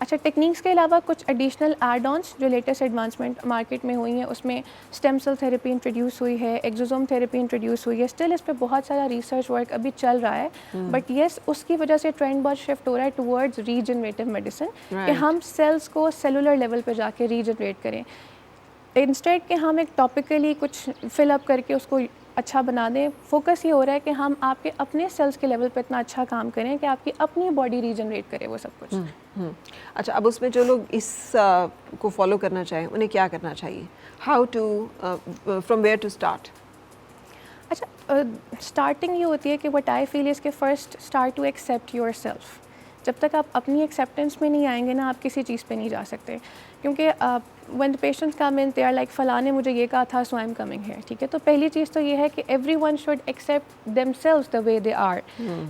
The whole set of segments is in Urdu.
اچھا ٹیکنیکس کے علاوہ کچھ ایڈیشنل ایڈ آنس جو لیٹسٹ ایڈوانسمنٹ مارکیٹ میں ہوئی ہیں, اس میں اسٹیم سیل تھیراپی انٹروڈیوس ہوئی ہے, ایگزوزوم تھیراپی انٹروڈیوس ہوئی ہے. اسٹل اس پہ بہت سارا ریسرچ ورک ابھی چل رہا ہے, بٹ یس اس کی وجہ سے ٹرینڈ بہت شفٹ ہو رہا ہے ٹورڈز ریجنریٹو میڈیسن, کہ ہم سیلس کو سیلولر لیول پہ جا کے ریجنریٹ کریں, انسٹیڈ کہ ہم ایک ٹاپیکلی کچھ فل اپ کر کے اس کو اچھا بنا دیں. فوکس یہ ہو رہا ہے کہ ہم آپ کے اپنے سیلس کے لیول پہ اتنا اچھا کام کریں کہ آپ کی اپنی باڈی ریجنریٹ کرے وہ سب کچھ. اچھا, اب اس میں جو لوگ اس کو فالو کرنا چاہیں انہیں کیا کرنا چاہیے؟ How to from where to start? اچھا اسٹارٹنگ یہ ہوتی ہے کہ وٹ آئی فیل از کہ first start to accept yourself. جب تک آپ اپنی ایکسیپٹینس میں نہیں آئیں گے نا, آپ کسی چیز پہ نہیں جا سکتے. کیونکہ when the patients come in they are like فلاں نے مجھے یہ کہا تھا so I'm coming here. ٹھیک ہے, تو پہلی چیز تو یہ ہے کہ everyone should accept themselves the way they are.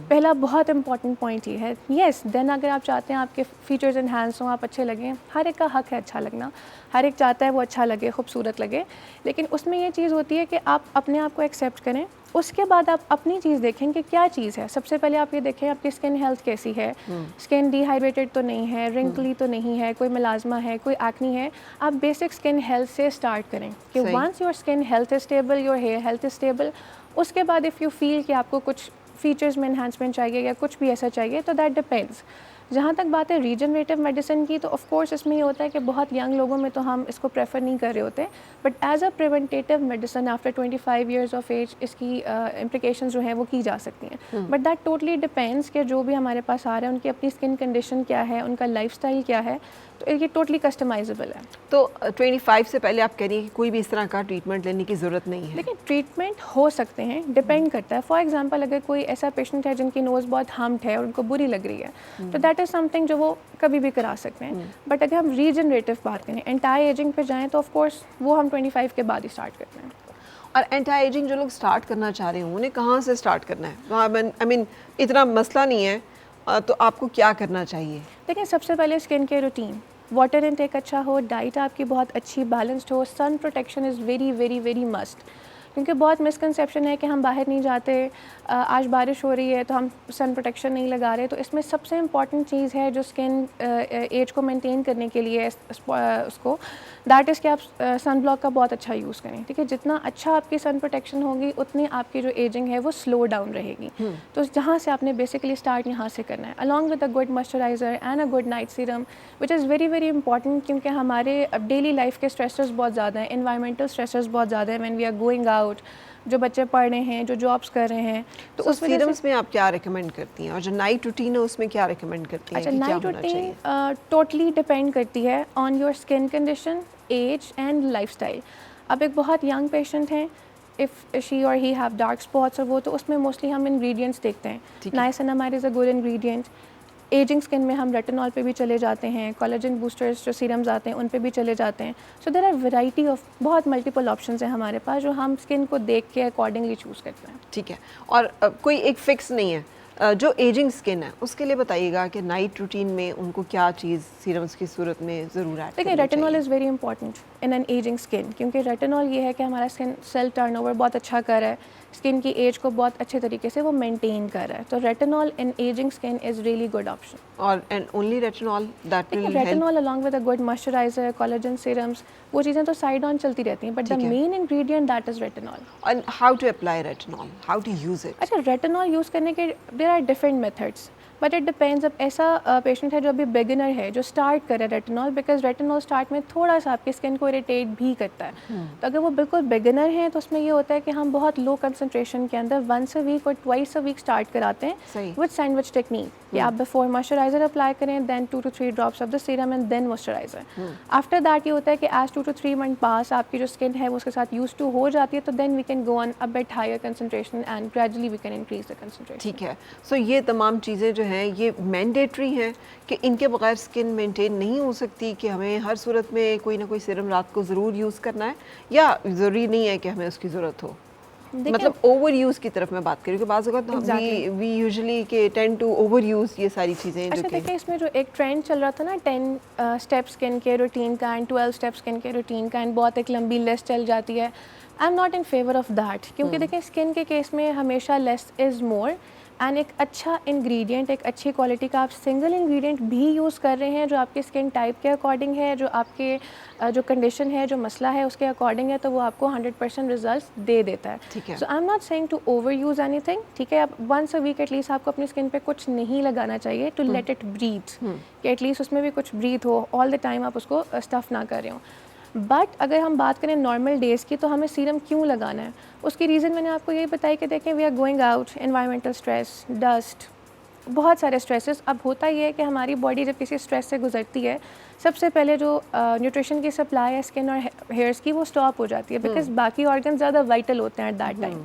پہلا بہت امپورٹنٹ پوائنٹ یہ ہے. یس دین اگر آپ چاہتے ہیں آپ کے فیچرز انہینس ہوں, آپ اچھے لگیں, ہر ایک کا حق ہے اچھا لگنا, ہر ایک چاہتا ہے وہ اچھا لگے, خوبصورت لگے, لیکن اس میں یہ چیز ہوتی ہے کہ آپ اپنے آپ کو ایکسیپٹ کریں. اس کے بعد آپ اپنی چیز دیکھیں کہ کیا چیز ہے. سب سے پہلے آپ یہ دیکھیں آپ کی اسکن ہیلتھ کیسی ہے, اسکن ڈی ہائیڈریٹڈ تو نہیں ہے, رنکلی تو نہیں ہے, کوئی ملازمہ ہے, کوئی ایکنی ہے. آپ بیسک اسکن ہیلتھ سے اسٹارٹ کریں کہ once your skin health is stable, your hair health is stable, اس کے بعد اف یو فیل کہ آپ کو کچھ فیچرز میں انہینسمنٹ چاہیے یا کچھ بھی ایسا چاہیے تو دیٹ ڈپینڈس. جہاں تک بات ہے ریجنریٹو میڈیسن کی, تو آف کورس اس میں یہ ہوتا ہے کہ بہت ینگ لوگوں میں تو ہم اس کو پریفر نہیں کر رہے ہوتے, but as a preventive medicine after 25 years of age اس کی امپلیکیشنز جو ہیں وہ کی جا سکتی ہیں. بٹ دیٹ ٹوٹلی ڈپینڈس کہ جو بھی ہمارے پاس آ رہا ہے ان کی اپنی اسکن کنڈیشن کیا ہے, ان کا لائف اسٹائل کیا ہے, تو یہ ٹوٹلی کسٹمائزیبل ہے. تو 25 سے پہلے آپ کہہ رہی ہیں کہ کوئی بھی اس طرح کا ٹریٹمنٹ لینے کی ضرورت نہیں ہے؟ لیکن ٹریٹمنٹ ہو سکتے ہیں, ڈپینڈ کرتا ہے. فار ایگزامپل اگر کوئی ایسا پیشنٹ ہے جن کی نوز بہت ہمڈ ہے اور ان کو بری لگ رہی ہے, تو دیٹ از سم تھنگ جو وہ کبھی بھی کرا سکتے ہیں. بٹ اگر ہم ریجنریٹو بات کریں, انٹائی ایجنگ پہ جائیں, تو آف کورس وہ ہم 25 کے بعد ہی اسٹارٹ کرتے ہیں. اور اینٹائی ایجنگ جو لوگ اسٹارٹ کرنا چاہ رہے ہوں انہیں کہاں سے اسٹارٹ کرنا ہے؟ آئی مین اتنا مسئلہ نہیں ہے, تو آپ کو کیا کرنا چاہیے؟ دیکھیں سب سے پہلے اسکن کے روٹین, واٹر انٹیک اچھا ہو, ڈائٹ آپ کی بہت اچھی بیلنسڈ ہو, sun protection is very very very must. کیونکہ بہت مسکنسیپشن ہے کہ ہم باہر نہیں جاتے, آج بارش ہو رہی ہے تو ہم سن پروٹیکشن نہیں لگا رہے. تو اس میں سب سے امپورٹنٹ چیز ہے جو اسکن ایج کو مینٹین کرنے کے لیے اس کو, دیٹ از کہ آپ سن بلاک کا بہت اچھا یوز کریں. ٹھیک ہے, جتنا اچھا آپ کی سن پروٹیکشن ہوگی اتنی آپ کی جو ایجنگ ہے وہ سلو ڈاؤن رہے گی. تو جہاں سے آپ نے بیسکلی اسٹارٹ یہاں سے کرنا ہے, along with a good moisturizer and a good night serum which is very very important. کیونکہ ہمارے ڈیلی لائف کے اسٹریسرز بہت زیادہ ہیں, انوائرمنٹل اسٹریسرز بہت زیادہ ہیں when we are going out, جو بچے پڑھ رہے ہیں, جو جابس کر رہے ہیں. تو اس سیرمز میں آپ کیا ریکمینڈ کرتی ہیں, اور جو نائٹ روٹین ہے اس میں کیا ریکمینڈ کرتی ہیں؟ اچھا, نائٹ روٹین ٹوٹلی ڈپینڈ کرتی ہے on your skin condition, age and lifestyle. اب ایک بہت ینگ پیشنٹ ہیں, اف شی اور ہی ہیو ڈارک اسپاٹس اور وہ, تو اس میں موسٹلی ہم انگریڈینٹس دیکھتے ہیں. Niacinamide is a good ingredient. Ageing skin میں ہم ریٹینول پہ بھی چلے جاتے ہیں, کولاجن بوسٹرز جو سیرمز آتے ہیں ان پہ بھی چلے جاتے ہیں. سو دیر آر ویرائٹی آف بہت ملٹیپل آپشنز ہیں ہمارے پاس جو ہم اسکن کو دیکھ کے اکارڈنگلی چوز کرتے ہیں. ٹھیک ہے, اور کوئی ایک فکس نہیں ہے. جو ایجنگ اسکن ہے اس کے لیے بتائیے گا کہ نائٹ روٹین میں ان کو کیا چیز سیرمز کی صورت میں ضرور ایڈ کرنی چاہیے؟ دیکھیں retinol is very important in an ageing skin, کیونکہ ریٹینول یہ ہے کہ ہمارا اسکن سیل ٹرن اوور بہت اچھا کر رہا ہے, اسکن کی ایج کو بہت اچھے طریقے سے وہ مینٹین کر رہا ہے. تو retinol in ageing skin is really good option. اور and only retinol that will help. Retinol along with a good moisturizer, collagen serums, وہ چیزیں تو سائڈ آن چلتی رہتی ہیں, but the main ingredient that is retinol. And how to apply retinol, how to use it? اچھا, ریٹینول یوز کرنے کے there are different methods, but it depends. اب ایسا پیشنٹ ہے جو ابھی بگنر ہے جو اسٹارٹ کرے ریٹینول, بیکاز ریٹینول اسٹارٹ میں تھوڑا سا آپ کی اسکن کو اریٹیٹ بھی کرتا ہے. تو اگر وہ بالکل بگنر ہیں تو اس میں یہ ہوتا ہے کہ ہم بہت لو کنسنٹریشن کے اندر ونس اے ویک اور ٹوائس اے ویک اسٹارٹ کراتے ہیں وتھ سینڈوچ ٹیکنیک, کہ آپ بفور موئسچرائزر اپلائی کریں, then 2 to 3 drops of the serum and then moisturiser. After that یہ ہوتا ہے کہ ایز 2 to 3 month پاس آپ کی جو اسکن ہے وہ اس کے ساتھ یوز ٹو ہو جاتی ہے, تو then we can go on a bit higher concentration and gradually we can increase the concentration. ٹھیک ہے, سو یہ تمام چیزیں جو ہیں یہ مینڈیٹری ہیں کہ ان کے بغیر اسکن مینٹین نہیں ہو سکتی, کہ ہمیں ہر صورت میں کوئی نہ کوئی سیرم رات کو ضرور یوز کرنا ہے, یا ضروری نہیں ہے کہ ہمیں اس کی ضرورت ہو؟ مطلب اوور یوز کی طرف میں بات کروں کہ بعض اوقات وی یوزلی کہ ٹین ٹو اوور یوز یہ ساری چیزیں. اچھا دیکھیں, اس میں جو ایک ٹرینڈ چل رہا تھا نا 10 اسٹیپ اسکن کے روٹین کا اینڈ 12 اسٹیپ اسکن کے روٹین کا, اینڈ بہت ایک لمبی لسٹ چل جاتی ہے. آئی am not in favour of that, کیونکہ دیکھیں اسکن کے کیس میں ہمیشہ لیس از مور. اینڈ ایک اچھا انگریڈینٹ, ایک اچھی کوالٹی کا آپ سنگل انگریڈینٹ بھی یوز کر رہے ہیں جو آپ کی اسکن ٹائپ کے اکارڈنگ ہے, جو آپ کے جو کنڈیشن ہے, جو مسئلہ ہے اس کے اکارڈنگ ہے, تو وہ آپ کو 100% ریزلٹس دے دیتا ہے. So I am not saying to over use anything, ٹھیک ہے. اب once a week at least آپ کو اپنی اسکن پہ کچھ نہیں لگانا چاہیے, ٹو لیٹ اٹ بریتھ, کہ ایٹ لیسٹ اس میں بھی کچھ breath who, all the time آپ اس کو اسٹف نہ کر رہے ہوں. بٹ اگر ہم بات کریں نارمل ڈیز کی, تو ہمیں سیرم کیوں لگانا ہے, اس کی ریزن میں نے آپ کو یہی بتائی کہ دیکھیں we are going out, environmental stress, dust, بہت سارے اسٹریسز. اب ہوتا یہ ہے کہ ہماری باڈی جب کسی اسٹریس سے گزرتی ہے, سب سے پہلے جو نیوٹریشن کی سپلائی ہے اسکن اور ہیئرس کی, وہ اسٹاپ ہو جاتی ہے, بیکاز باقی آرگن زیادہ وائٹل ہوتے ہیں ایٹ دیٹ ٹائم.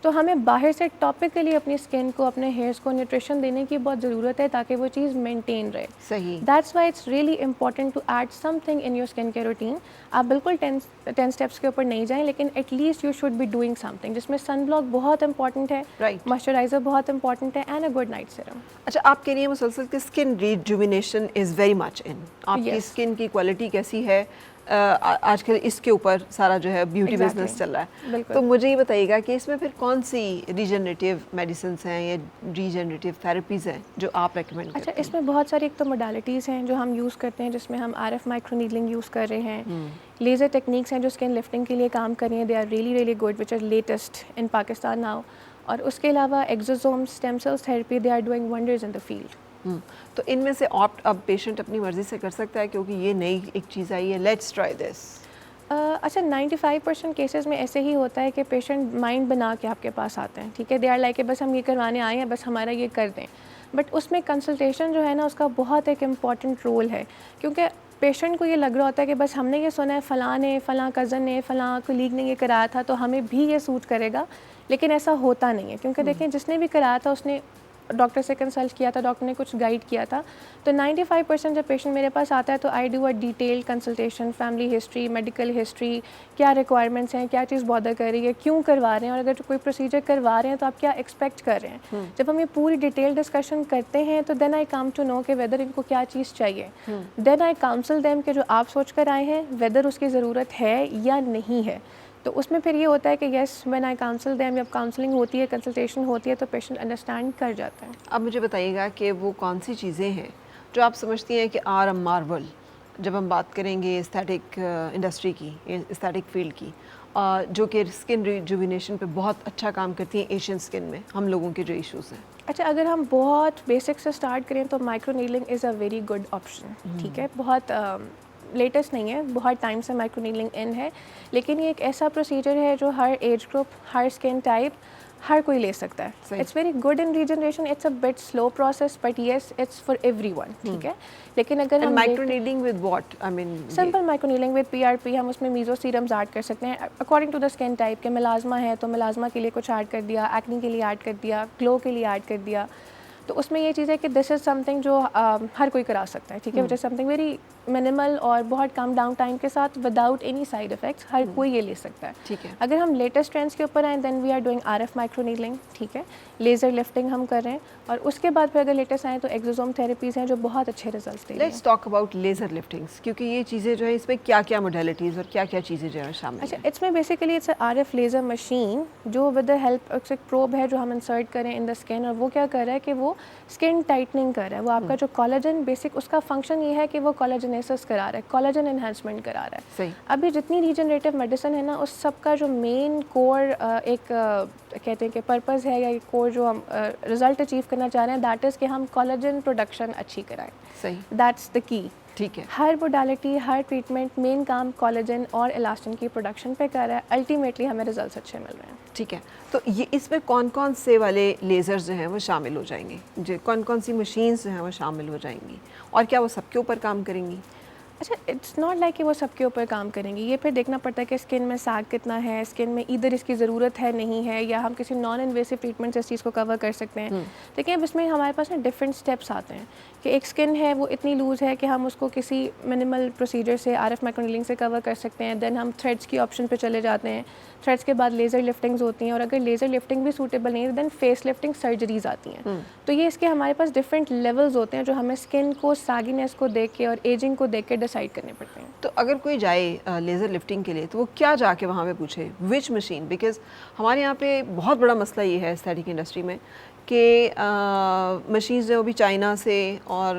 تو ہمیں باہر سے ٹاپکلی اپنی اسکن کو, اپنے ہیئرس کو نیوٹریشن دینے کی بہت ضرورت ہے تاکہ وہ چیز مینٹین رہے. صحیح. That's why it's really important to add something in your skin care routine. آپ بالکل 10 اسٹیپس کے اوپر نہیں جائیں, لیکن at least you should be doing something, جس میں سن بلاک بہت امپورٹنٹ ہے, موئسچرائزر بہت امپورٹنٹ ہے, and a good night serum. اچھا, آپ کہہ رہی ہیں مسلسل کہ skin rejuvenation is very much in, آپ کی اسکن کی کوالٹی کیسی ہے, آج کل اس کے اوپر سارا جو ہے بیوٹی بزنس چل رہا ہے. تو مجھے یہ بتائیے گا کہ اس میں پھر کون سی ریجنریٹیو میڈیسنس ہیں یا ریجنریٹیو تھراپیز ہیں جو آپ ریکمینڈ کرتے ہیں؟ اچھا, اس میں بہت ساری ایک تو موڈالٹیز ہیں جو ہم یوز کرتے ہیں, جس میں ہم RF مائکرو نیڈلنگ یوز کر رہے ہیں, لیزر ٹیکنیکس ہیں جو اسکن لفٹنگ کے لیے کام کر رہی ہیں, they are really really good which are latest in Pakistan now. اور اس کے علاوہ exosome stem cells therapy, they are doing wonders in the field. تو ان میں سے آپٹ اب پیشنٹ اپنی مرضی سے کر سکتا ہے کیونکہ یہ نئی ایک چیز آئی ہے, لیٹس ٹرائی دس. اچھا, 95% کیسز میں ایسے ہی ہوتا ہے کہ پیشنٹ مائنڈ بنا کے آپ کے پاس آتے ہیں, ٹھیک ہے, دے آر لائک کہ بس ہم یہ کروانے آئے ہیں, بس ہمارا یہ کر دیں. بٹ اس میں کنسلٹیشن جو ہے نا, اس کا بہت ایک امپورٹنٹ رول ہے, کیونکہ پیشنٹ کو یہ لگ رہا ہوتا ہے کہ بس ہم نے یہ سنا ہے فلاں نے, فلاں کزن نے, فلاں کولیگ نے یہ کرایا تھا تو ہمیں بھی یہ سوٹ کرے گا, لیکن ایسا ہوتا نہیں ہے. کیونکہ دیکھیں جس نے بھی کرایا تھا اس نے ڈاکٹر سے کنسلٹ کیا تھا, ڈاکٹر نے کچھ گائیڈ کیا تھا. تو 95% جب پیشنٹ میرے پاس آتا ہے تو I do a detail consultation, family history, medical history, کیا ریکوائرمنٹس ہیں, کیا چیز بادر کر رہی ہے, کیوں کروا رہے ہیں, اور اگر کوئی پروسیجر کروا رہے ہیں تو آپ کیا ایکسپیکٹ کر رہے ہیں. جب ہم یہ پوری ڈیٹیل ڈسکشن کرتے ہیں تو دین آئی کم ٹو نو کہ ویدر ان کو کیا چیز چاہیے. دین آئی کاؤنسل دیم کہ جو آپ سوچ کر آئے ہیں ویدر اس کی ضرورت ہے یا نہیں ہے. تو اس میں پھر یہ ہوتا ہے کہ یس وین آئی کاؤنسل دیم, جب کاؤنسلنگ ہوتی ہے, کنسلٹیشن ہوتی ہے, تو پیشنٹ انڈرسٹینڈ کر جاتا ہے. اب مجھے بتائیے گا کہ وہ کون سی چیزیں ہیں جو آپ سمجھتی ہیں کہ آر ایم مارول, جب ہم بات کریں گے استھیٹک انڈسٹری کی, استھیٹک فیلڈ کی, جو کہ اسکن ریجوینیشن پہ بہت اچھا کام کرتی ہیں ایشین اسکن میں, ہم لوگوں کے جو ایشوز ہیں. اچھا, اگر ہم بہت بیسک سے اسٹارٹ کریں تو microneedling is a very good option, ٹھیک ہے. بہت لیٹسٹ نہیں ہے, بہت ٹائم سے مائکرو نیڈلنگ ان ہے, لیکن یہ ایک ایسا پروسیجر ہے جو ہر ایج گروپ, ہر اسکن ٹائپ, ہر کوئی لے سکتا ہے. It's very good in regeneration, it's a bit slow process, but yes it's for everyone, ٹھیک ہے. لیکن اگر ہم microneedling with what, I mean simple microneedling with PRP, ہم اس میں میزو سیرمز ایڈ کر سکتے ہیں according to the skin type. کے ملازمہ ہے تو ملازمہ کے لیے کچھ ایڈ کر دیا, ایکنی کے لیے ایڈ کر دیا, گلو کے لیے ایڈ کر دیا. تو اس میں یہ چیز ہے کہ دس از سم تھنگ جو ہر کوئی کرا سکتا ہے, ٹھیک ہے, وچ از سم تھنگ ویری منیمل اور بہت کم ڈاؤن ٹائم کے ساتھ, وداؤٹ اینی سائڈ افیکٹس, ہر کوئی یہ لے سکتا ہے. ٹھیک ہے. اگر ہم لیٹسٹ ٹرینڈس کے اوپر آئیں then we are doing RF microneedling, ٹھیک ہے, لیزر لفٹنگ ہم کر رہے ہیں, اور اس کے بعد پھر اگر لیٹسٹ آئیں تو ایگزوزوم تھراپیز ہیں جو بہت اچھے ریزلٹس دے رہی ہیں. لیٹس ٹاک اباؤٹ لیزر لفٹنگس, کیونکہ یہ چیزیں جو ہیں اس میں کیا کیا موڈیلٹیز اور کیا کیا چیزیں جو ہیں شامل ہیں. اچھا, اٹس میں basically it's a RF laser machine جو ود دا ہیلپ ایک پروب ہے جو ہم انسرٹ کریں ان دا اسکن, اور وہ کیا کر رہا ہے کہ وہ اسکن ٹائٹننگ کر رہا ہے. وہ آپ کا جو کولاجن, بیسک اس کا فنکشن یہ ہے کہ وہ کولاجنیسس کرا رہا ہے, کولاجن انہینسمنٹ کرا رہا ہے. صحیح. ابھی جتنی ریجنریٹیو میڈیسن ہے نا, اس سب کا جو مین کور ایک کہتے ہیں کہ پرپز ہے, یا کور جو ہم رزلٹ اچیو کرنا چاہ رہے ہیں, دیٹ از کہ ہم کولاجن پروڈکشن اچھی کرائیں. صحیح. دیٹس دا کی. ٹھیک ہے. ہر موڈالٹی, ہر ٹریٹمنٹ مین کام کولاجن اور الاسٹن کی پروڈکشن پہ کر رہا ہے. الٹیمیٹلی ہمیں ریزلٹس اچھے مل رہے ہیں. ٹھیک ہے. تو یہ اس میں کون کون سے والے لیزرز جو ہیں وہ شامل ہو جائیں گے, جو کون کون سی مشینز جو ہیں وہ شامل ہو جائیں گی, اور کیا وہ سب کے اوپر کام کریں گی؟ اچھا, اٹس ناٹ لائک کہ وہ سب کے اوپر کام کریں گی. یہ پھر دیکھنا پڑتا ہے کہ اسکن میں سیگ کتنا ہے, اسکن میں ادھر اس کی ضرورت ہے نہیں ہے, یا ہم کسی نان انویسو ٹریٹمنٹ سے اس چیز کو کور کر سکتے ہیں. لیکن اب اس میں ہمارے پاس نا ڈفرینٹ اسٹیپس آتے ہیں کہ ایک اسکن ہے وہ اتنی لوز ہے کہ ہم اس کو کسی منیمل پروسیجر سے RF مائکرو نیڈلنگ سے کور کر سکتے ہیں. دین ہم تھریڈس کی آپشن پہ چلے جاتے ہیں. تھریڈس کے بعد لیزر لفٹنگز ہوتی ہیں, اور اگر لیزر لفٹنگ بھی سوٹیبل نہیں ہے دین فیس لفٹنگ سرجریز آتی ہیں. تو یہ اس کے ہمارے پاس ڈفرینٹ لیولز ہوتے ہیں جو ہمیں اسکن کو, ساگینس کو دیکھ کے اور ایجنگ کو دیکھ کے ڈیسائڈ کرنے پڑتے ہیں. تو اگر کوئی جائے لیزر لفٹنگ کے لیے تو وہ کیا جا کے وہاں پہ پوچھے وچ مشین؟ بیکاز ہمارے یہاں پہ بہت بڑا مسئلہ یہ ہے استھیٹک انڈسٹری میں کہ مشینز جو بھی چائنا سے اور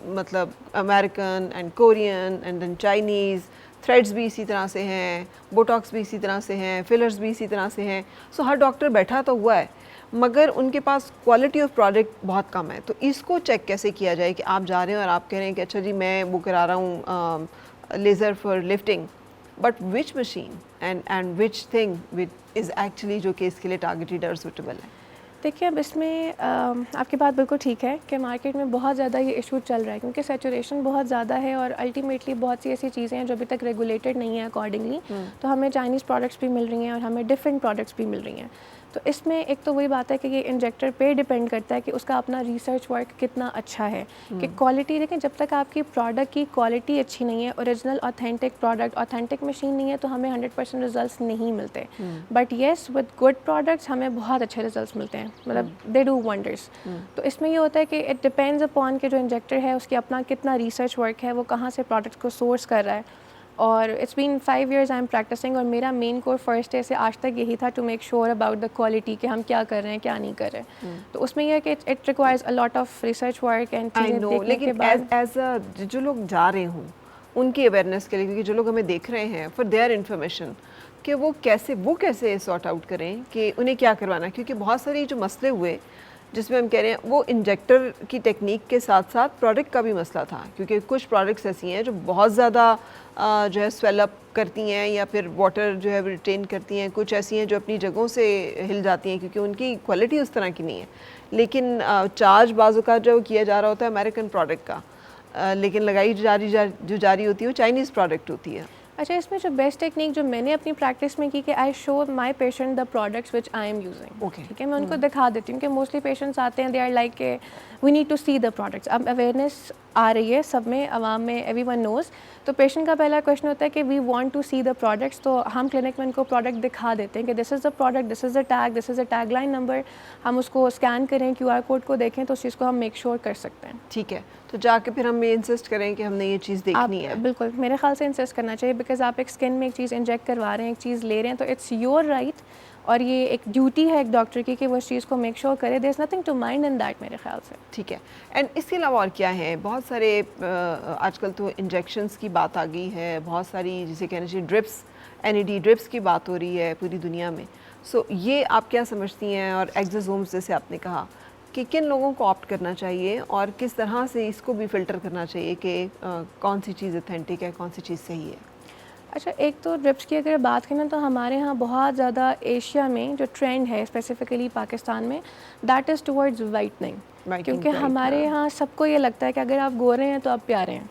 مطلب American and Korean and then Chinese, threads بھی اسی طرح سے ہیں، بوٹاکس بھی اسی طرح سے ہیں، فلرز بھی اسی طرح سے ہیں. سو ہر ڈاکٹر بیٹھا تو ہوا ہے مگر ان کے پاس کوالٹی آف پروڈکٹ بہت کم ہے. تو اس کو چیک کیسے کیا جائے کہ آپ جا رہے ہیں اور آپ کہہ رہے ہیں کہ اچھا جی میں وہ کرا رہا ہوں laser for lifting, but which machine and which thing is actually جو کہ اس کے لیے ٹارگیٹڈ اور سوٹیبل ہے؟ دیکھیے اب اس میں آپ کی بات بالکل ٹھیک ہے کہ مارکیٹ میں بہت زیادہ یہ ایشو چل رہا ہے کیونکہ سیچوریشن بہت زیادہ ہے اور الٹیمیٹلی بہت سی ایسی چیزیں ہیں جو ابھی تک ریگولیٹڈ نہیں ہیں اکارڈنگلی. تو ہمیں چائنیز پروڈکٹس بھی مل رہی ہیں اور ہمیں ڈفرینٹ پروڈکٹس بھی مل رہی ہیں. تو اس میں ایک تو وہی بات ہے کہ یہ انجیکٹر پہ ڈپینڈ کرتا ہے کہ اس کا اپنا ریسرچ ورک کتنا اچھا ہے کہ کوالٹی. دیکھیں جب تک آپ کی پروڈکٹ کی کوالٹی اچھی نہیں ہے، original authentic product, authentic machine نہیں ہے، تو ہمیں 100% ریزلٹس نہیں ملتے. But yes with good products ہمیں بہت اچھے ریزلٹس ملتے ہیں، مطلب دے ڈو ونڈرس. تو اس میں یہ ہوتا ہے کہ اٹ ڈپینڈز اپون کہ جو انجیکٹر ہے اس کی اپنا کتنا ریسرچ ورک ہے، وہ کہاں سے پروڈکٹس کو سورس کر رہا ہے. اور it's been 5 years I am practising, اور میرا مین کور فرسٹ ڈے سے آج تک یہی تھا to make sure about the quality کہ ہم کیا کر رہے ہیں کیا نہیں کر رہے. تو اس میں یہ ہے کہ it requires a lot of research work and چیزیں دیکھنے کے بعد. لیکن ایز جو لوگ جا رہے ہوں ان کی اویئرنیس کے لیے، کیونکہ جو لوگ ہمیں دیکھ رہے ہیں فار دیئر انفارمیشن، کہ وہ کیسے سارٹ آؤٹ کریں کہ انہیں کیا کروانا ہے. کیونکہ بہت ساری جو مسئلے ہوئے جس میں ہم کہہ رہے ہیں وہ انجیکٹر کی ٹیکنیک کے ساتھ ساتھ پروڈکٹ کا بھی مسئلہ تھا. کیونکہ کچھ پروڈکٹس ایسی ہیں جو بہت زیادہ جو ہے سویل اپ کرتی ہیں یا پھر واٹر جو ہے ریٹین کرتی ہیں، کچھ ایسی ہیں جو اپنی جگہوں سے ہل جاتی ہیں کیونکہ ان کی کوالٹی اس طرح کی نہیں ہے. لیکن چارج بعض اوقات جو کیا جا رہا ہوتا ہے امریکن پروڈکٹ کا، لیکن لگائی جو جاری ہوتی ہے وہ چائنیز پروڈکٹ ہوتی ہے. اچھا اس میں جو بیسٹ ٹیکنیک جو میں نے اپنی پریکٹس میں کی کہ I show my patient the products which I am using. ٹھیک ہے، میں ان کو دکھا دیتی ہوں کہ موسٹلی پیشنٹس آتے ہیں دے آر لائک کہ we need to see the products. اب اویئرنیس آ رہی ہے سب میں، عوام میں، ایوری ون نوز. تو پیشنٹ کا پہلا کویشچن ہوتا ہے کہ we want to see the products. تو ہم کلینک میں ان کو پروڈکٹ دکھا دیتے ہیں کہ this is the product, this is the tag, this is the tag line number. ہم اس کو اسکین کریں، QR کوڈ کو دیکھیں تو اس چیز کو ہم میک شیور کر سکتے ہیں. ٹھیک ہے، تو جا کے پھر ہم یہ انسسٹ کریں کہ ہم نے یہ چیز دیکھنی ہے. بالکل میرے خیال سے انسسٹ کرنا چاہیے، بیکاز آپ ایک اسکن میں ایک چیز انجیکٹ کروا رہے ہیں، ایک چیز لے رہے ہیں، تو اٹس یور رائٹ اور یہ ایک ڈیوٹی ہے ایک ڈاکٹر کی کہ وہ اس چیز کو میک شیور کرے. There is nothing to mind in that میرے خیال سے. ٹھیک ہے. اینڈ اس کے علاوہ اور کیا ہے؟ بہت سارے آج کل تو انجیکشنز کی بات آ گئی ہے، بہت ساری جسے کہنا چاہیے ڈرپس، NED ڈرپس کی بات ہو رہی ہے پوری دنیا میں. سو یہ آپ کیا سمجھتی ہیں؟ اور ایگزوزومز جیسے آپ نے کہا کہ کن لوگوں کو آپٹ کرنا چاہیے اور کس طرح سے اس کو بھی فلٹر کرنا چاہیے کہ کون سی چیز اوتھینٹک ہے، کون سی چیز صحیح ہے؟ اچھا ایک تو ڈرپس کی اگر بات کریں تو ہمارے ہاں بہت زیادہ ایشیا میں جو ٹرینڈ ہے اسپیسیفکلی پاکستان میں، دیٹ از ٹورڈز وائٹننگ. کیونکہ ہمارے یہاں سب کو یہ لگتا ہے کہ اگر آپ گورے ہیں تو آپ پیارے ہیں،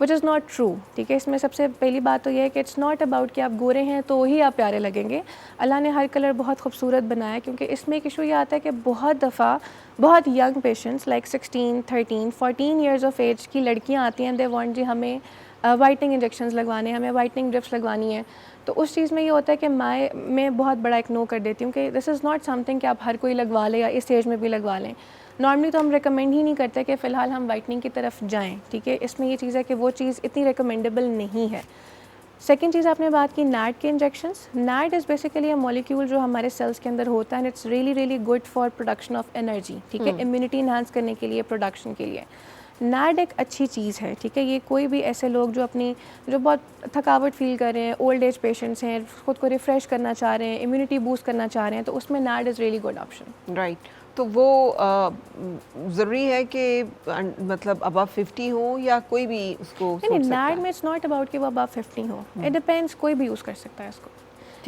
وچ از ناٹ ٹرو. ٹھیک ہے، اس میں سب سے پہلی بات تو یہ ہے کہ اٹس ناٹ اباؤٹ کہ آپ گورے ہیں تو ہی آپ پیارے لگیں گے. اللہ نے ہر کلر بہت خوبصورت بنایا ہے. کیونکہ اس میں ایک ایشو یہ آتا ہے کہ بہت دفعہ بہت young patients like 16, 13, 14 years of age کی لڑکیاں آتی ہیں، دے وانٹ جی ہمیں وائٹنگ انجیکشنز لگوانے ہیں، ہمیں وائٹنگ ڈرپس لگوانی ہے. تو اس چیز میں یہ ہوتا ہے کہ میں بہت بڑا ایک نو کر دیتی ہوں کہ this is not some thing کہ آپ ہر کوئی لگوا لیں یا اس ایج میں بھی لگوا لیں. نارملی تو ہم ریکمینڈ ہی نہیں کرتے کہ فی الحال ہم وائٹننگ کی طرف جائیں. ٹھیک ہے، اس میں یہ چیز ہے کہ وہ چیز اتنی ریکمینڈیبل نہیں ہے. سیکنڈ چیز آپ نے بات کی نیڈ کے injections. NAD is basically a molecule جو ہمارے سیلس کے اندر ہوتا ہے and it's really really good for production of energy. ٹھیک ہے، امیونٹی انہانس کرنے کے لیے، پروڈکشن کے لیے نیڈ ایک اچھی چیز ہے. ٹھیک ہے، یہ کوئی بھی ایسے لوگ جو بہت تھکاوٹ فیل کر رہے ہیں، اولڈ ایج پیشنٹس ہیں، خود کو ریفریش کرنا چاہ رہے ہیں، امیونٹی بوسٹ کرنا چاہ رہے ہیں، تو اس میں need is really good option. Right. تو وہ ضروری ہے کہ مطلب ابو 50 ہوں یا کوئی بھی اس کو؟ نہیں، نیڈ میں اٹس ناٹ اباؤٹ کہ وہ ابو 50 ہو، اٹ ڈپینڈس، کوئی بھی یوز کر سکتا ہے اس کو.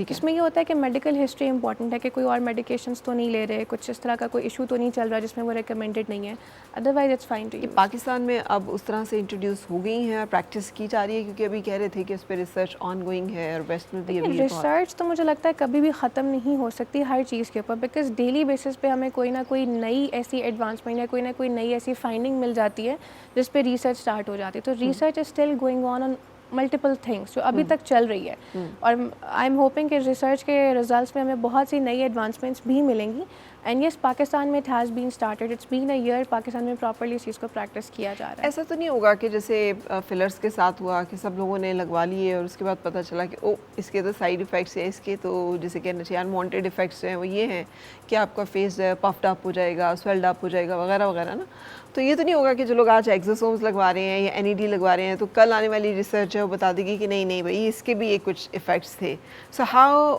اس میں یہ ہوتا ہے کہ میڈیکل ہسٹری امپورٹنٹ ہے کہ کوئی اور میڈیکیشنس تو نہیں لے رہے، کچھ اس طرح کا کوئی ایشو تو نہیں چل رہا جس میں وہ ریکمینڈیڈ نہیں ہے. Otherwise it's fine to use. Pakistan میں اب اس طرح سے انٹروڈیوس ہو گئی ہیں، پریکٹس کی جا رہی ہے؟ کیونکہ ابھی کہہ رہے تھے کہ اس پہ ریسرچ آن گوئنگ ہے اور ویسٹ میں بھی ابھی ریسرچ تو مجھے لگتا ہے کبھی بھی ختم نہیں ہو سکتی ہر چیز کے اوپر، بیکاز ڈیلی بیسس پہ ہمیں کوئی نہ کوئی نئی ایسی ایڈوانسمنٹ یا کوئی نہ کوئی نئی ایسی فائنڈنگ مل جاتی ہے جس پہ ریسرچ اسٹارٹ ہو جاتی ہے. تو research is still going on multiple things جو ابھی تک چل رہی ہے. اور آئی ایم ہوپنگ کہ ریسرچ کے ریزلٹس میں ہمیں بہت سی نئی ایڈوانسمنٹس بھی ملیں گی. اینڈ یس پاکستان میں it has been started, it's been a year Pakistan میں پراپرلی اس چیز کو پریکٹس کیا جا رہا ہے. ایسا تو نہیں ہوگا کہ جیسے فلرس کے ساتھ ہوا کہ سب لوگوں نے لگوا لیے اور اس کے بعد پتہ چلا کہ او اس کے تو سائیڈ ایفیکٹس ہیں, اس کے تو جیسے کہنا چاہیے انوانٹیڈ ایفیکٹس ہیں, وہ یہ ہیں کہ آپ کا فیس پفڈ اپ ہو جائے گا, سویلڈ اپ ہو جائے گا وغیرہ وغیرہ نا. تو یہ تو نہیں ہوگا کہ جو لوگ آج ایگزوسومز لگوا رہے ہیں یا این ای ڈی لگوا رہے ہیں تو کل آنے والی ریسرچ ہے وہ بتا دے گی کہ نہیں نہیں بھائی اس کے بھی ایک کچھ ایفیکٹس تھے. سو ہاؤ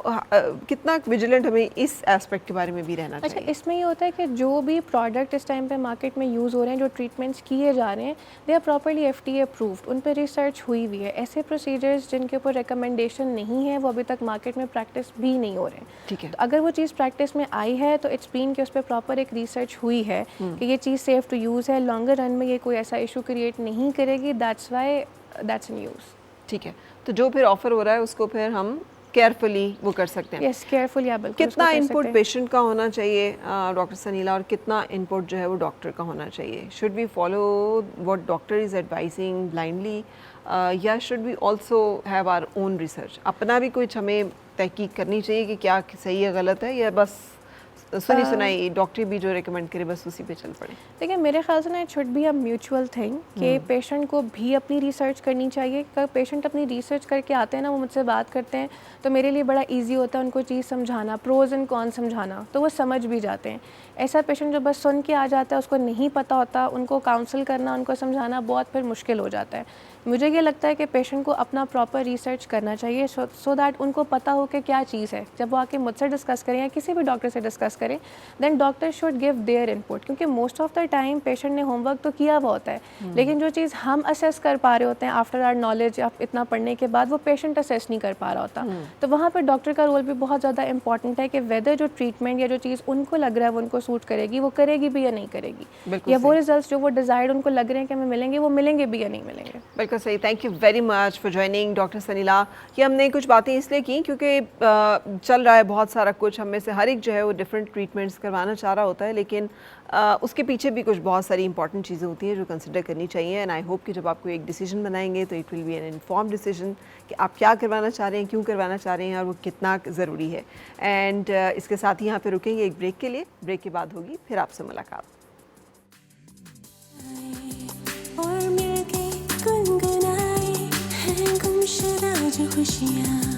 کتنا ویجیلنٹ ہمیں اس ایسپیکٹ کے بارے میں بھی رہنا چاہیے؟ اچھا, اس میں یہ ہوتا ہے کہ جو بھی پروڈکٹ اس ٹائم پہ مارکیٹ میں یوز ہو رہے ہیں, جو ٹریٹمنٹس کیے جا رہے ہیں, they are properly F D A approved, ان پہ ریسرچ ہوئی ہوئی ہے. ایسے پروسیجرز جن کے اوپر ریکمنڈیشن نہیں ہے وہ ابھی تک مارکیٹ میں پریکٹس بھی نہیں ہو رہے ہیں. ٹھیک ہے, اگر وہ چیز پریکٹس میں آئی ہے تو اٹس بین کہ اس پہ پراپر ایک ریسرچ ہوئی ہے کہ یہ چیز سیف ٹو یوز ہے, لانگر رن میں یہ کوئی ایسا ایشو کریٹ نہیں کرے گی, that's why that's in use. ٹھیک ہے, تو جو پھر آفر ہو رہا ہے اس کو پھر ہم کیئرفلی وہ کر سکتے ہیں. یس, کیئرفلی آپ بالکل. کتنا ان پٹ پیشنٹ کا ہونا چاہیے ڈاکٹر سنیلا, اور کتنا ان پٹ جو ہے وہ ڈاکٹر کا ہونا چاہیے؟ Should we follow what doctor is advising blindly یا should we also have our own research? اپنا بھی کچھ ہمیں تحقیق کرنی چاہیے کہ کیا صحیح ہے غلط ہے, یا بس سنی سنائی ڈاکٹر بھی جو ریکمینڈ کرے بس اسی پہ چل پڑے؟ دیکھیں میرے خیال سے نا it should be a mutual thing کہ پیشنٹ کو بھی اپنی ریسرچ کرنی چاہیے. اگر پیشنٹ اپنی ریسرچ کر کے آتے ہیں نا, وہ مجھ سے بات کرتے ہیں تو میرے لیے بڑا ایزی ہوتا ہے ان کو چیز سمجھانا, پروز اینڈ کون سمجھانا, تو وہ سمجھ بھی جاتے ہیں. ایسا پیشنٹ جو بس سن کے آ جاتا ہے, اس کو نہیں پتہ ہوتا, ان کو کاؤنسل کرنا, ان کو سمجھانا بہت پھر مشکل ہو جاتا ہے. مجھے یہ لگتا ہے کہ پیشنٹ کو اپنا پراپر ریسرچ کرنا چاہیے سو دیٹ ان کو پتہ ہو کہ کیا چیز ہے. جب وہ آ کے مجھ سے ڈسکس کریں یا کسی بھی ڈاکٹر سے ڈسکس کریں, then doctor should give their input, کیونکہ most of the time patient نے ہوم ورک تو کیا ہوا ہوتا ہے, لیکن جو چیز ہم اسیس کر پا رہے ہوتے ہیں آفٹر آر نالج, اتنا پڑھنے کے بعد, وہ پیشنٹ اسیس نہیں کر پا رہا ہوتا. تو وہاں پہ ڈاکٹر کا رول بھی بہت زیادہ امپورٹنٹ ہے کہ ویدر جو ٹریٹمنٹ یا جو چیز ان کو لگ رہا ہے وہ ان کو سوٹ کرے گی, وہ کرے گی بھی یا نہیں کرے گی, یا وہ ریزلٹس جو وہ ڈیزائرڈ ان کو لگ رہے ہیں کہ ہمیں ملیں گے, وہ ملیں گے بھی یا نہیں ملیں گے. بالکل صحیح. Thank you very much for joining doctor Sunila. یہ ہم نے کچھ باتیں اس لیے کی کیونکہ چل رہا ہے بہت سارا کچھ, ہم میں سے ہر ایک جو ہے وہ ڈفرینٹ ٹریٹمنٹس کروانا چاہ رہا ہوتا ہے, لیکن اس کے پیچھے بھی کچھ بہت ساری امپورٹنٹ چیزیں ہوتی ہیں جو کنسیڈر کرنی چاہیے. اینڈ آئی ہوپ کہ جب آپ کو ایک ڈیسیجن بنائیں گے تو it will be an informed decision کہ آپ کیا کروانا چاہ رہے ہیں, کیوں کروانا چاہ رہے ہیں, اور وہ کتنا ضروری ہے. اینڈ اس کے ساتھ ہی یہاں پہ رکیں گے ایک بریک کے لیے. بریک کے بعد ہوگی پھر آپ سے ملاقات. اور مل کے گنگنائے ہیں گمشدہ جو خوشیاں.